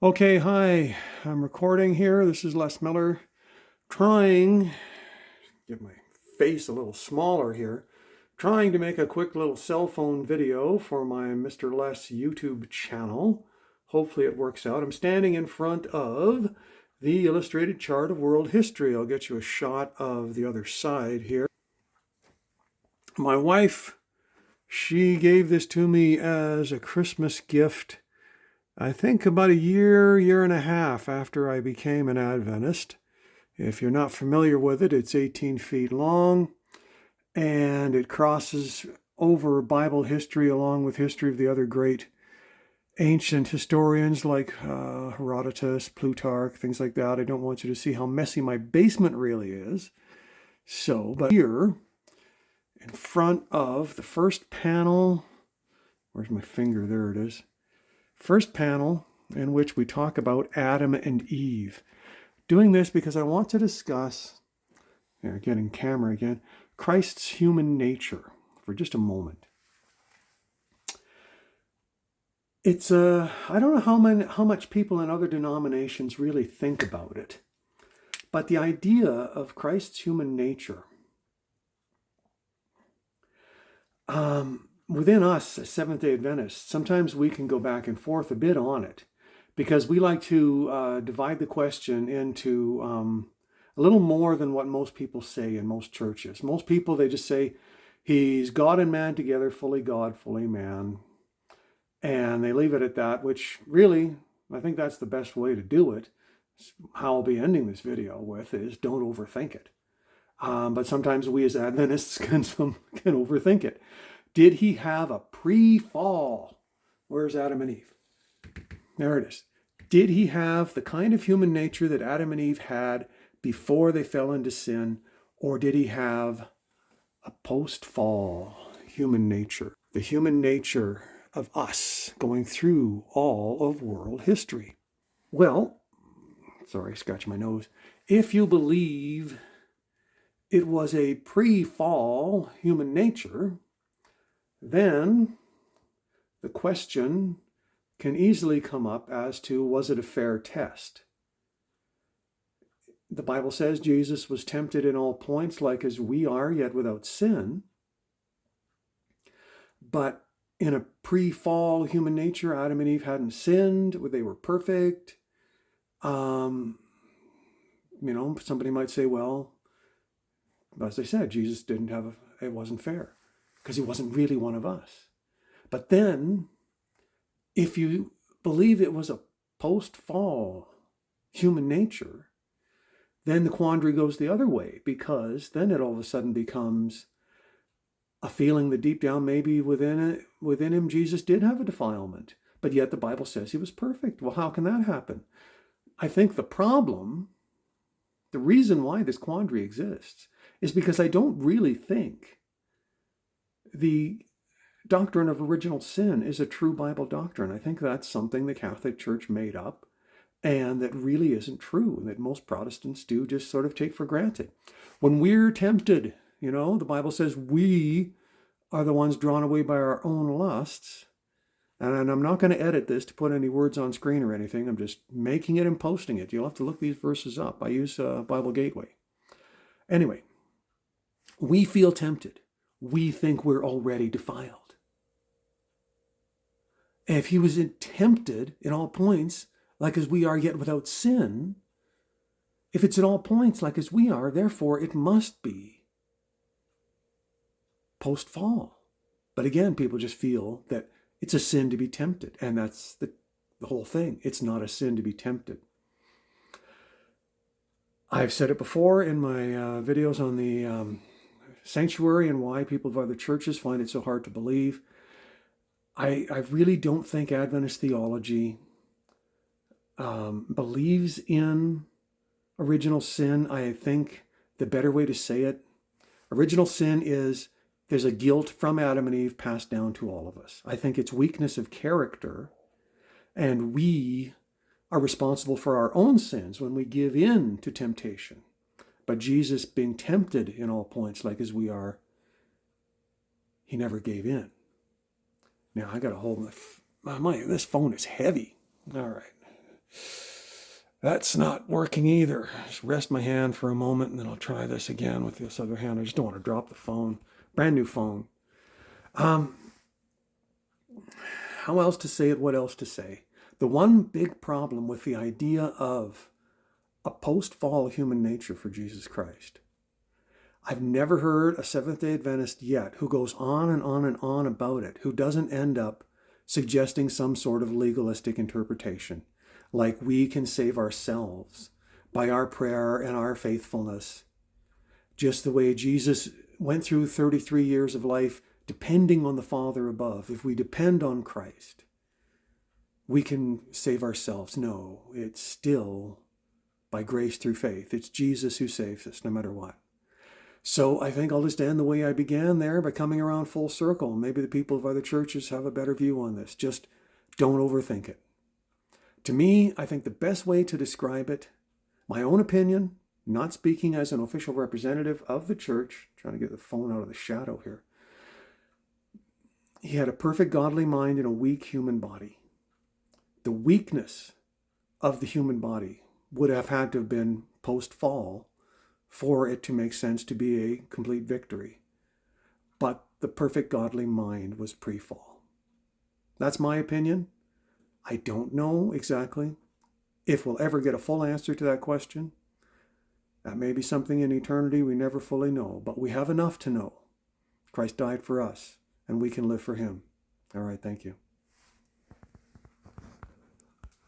Okay, hi. I'm recording here. This is Les Miller trying to get my face a little smaller here. Trying to make a quick little cell phone video for my Mr. Les YouTube channel. Hopefully it works out. I'm standing in front of the illustrated chart of world history. I'll get you a shot of the other side here. My wife, she gave this to me as a Christmas gift, I think about a year and a half after I became an Adventist. If you're not familiar with it, it's 18 feet long and it crosses over Bible history along with history of the other great ancient historians like Herodotus, Plutarch, things like that. I don't want you to see how messy my basement really is. But here in front of the first panel, where's my finger? There it is. First panel in which we talk about Adam and Eve. Doing this because I want to discuss, getting camera again, Christ's human nature for just a moment. It's I don't know how much people in other denominations really think about it, but the idea of Christ's human nature, within us as Seventh-day Adventists, sometimes we can go back and forth a bit on it because we like to divide the question into a little more than what most people say in most churches. Most people, they just say he's God and man together, fully God, fully man. And they leave it at that, which really, I think that's the best way to do it. How I'll be ending this video with is don't overthink it. But sometimes we as Adventists can overthink it. Did he have a pre-fall? Where's Adam and Eve? There it is. Did he have the kind of human nature that Adam and Eve had before they fell into sin, or did he have a post-fall human nature? The human nature of us going through all of world history. Well, sorry, scratch my nose. If you believe it was a pre-fall human nature, then the question can easily come up as to, was it a fair test? The Bible says Jesus was tempted in all points like as we are, yet without sin. But in a pre-fall human nature, Adam and Eve hadn't sinned, they were perfect. Somebody might say, well, as I said, Jesus it wasn't fair because he wasn't really one of us. But then, if you believe it was a post-fall human nature, then the quandary goes the other way, because then it all of a sudden becomes a feeling that deep down maybe within him Jesus did have a defilement, but yet the Bible says he was perfect. Well, how can that happen? I think the reason why this quandary exists is because I don't really think the doctrine of original sin is a true Bible doctrine. I think that's something the Catholic Church made up and that really isn't true, and that most Protestants do just sort of take for granted. When we're tempted, the Bible says we are the ones drawn away by our own lusts. And I'm not going to edit this to put any words on screen or anything. I'm just making it and posting it. You'll have to look these verses up. I use Bible Gateway. Anyway, we feel tempted. We think we're already defiled. And if he was tempted in all points, like as we are, yet without sin, if it's in all points like as we are, therefore it must be post-fall. But again, people just feel that it's a sin to be tempted, and that's the whole thing. It's not a sin to be tempted. I've said it before in my videos on the sanctuary and why people of other churches find it so hard to believe. I really don't think Adventist theology believes in original sin. I think the better way to say it, original sin is there's a guilt from Adam and Eve passed down to all of us. I think it's weakness of character, and we are responsible for our own sins when we give in to temptation. But Jesus, being tempted in all points like as we are, he never gave in. Now, I got to hold this phone is heavy. All right. That's not working either. Just rest my hand for a moment and then I'll try this again with this other hand. I just don't want to drop the phone. Brand new phone. How else to say it? What else to say? The one big problem with the idea of a post-fall human nature for Jesus Christ. I've never heard a Seventh-day Adventist yet who goes on and on and on about it, who doesn't end up suggesting some sort of legalistic interpretation, like we can save ourselves by our prayer and our faithfulness, just the way Jesus went through 33 years of life depending on the Father above. If we depend on Christ, we can save ourselves. No, it's still by grace through faith. It's Jesus who saves us no matter what. So I think I'll just end the way I began there by coming around full circle. Maybe the people of other churches have a better view on this. Just don't overthink it. To me, I think the best way to describe it, my own opinion, not speaking as an official representative of the church, trying to get the phone out of the shadow here. He had a perfect godly mind in a weak human body. The weakness of the human body would have had to have been post-fall for it to make sense to be a complete victory. But the perfect godly mind was pre-fall. That's my opinion. I don't know exactly if we'll ever get a full answer to that question. That may be something in eternity we never fully know, but we have enough to know. Christ died for us, and we can live for him. All right, thank you.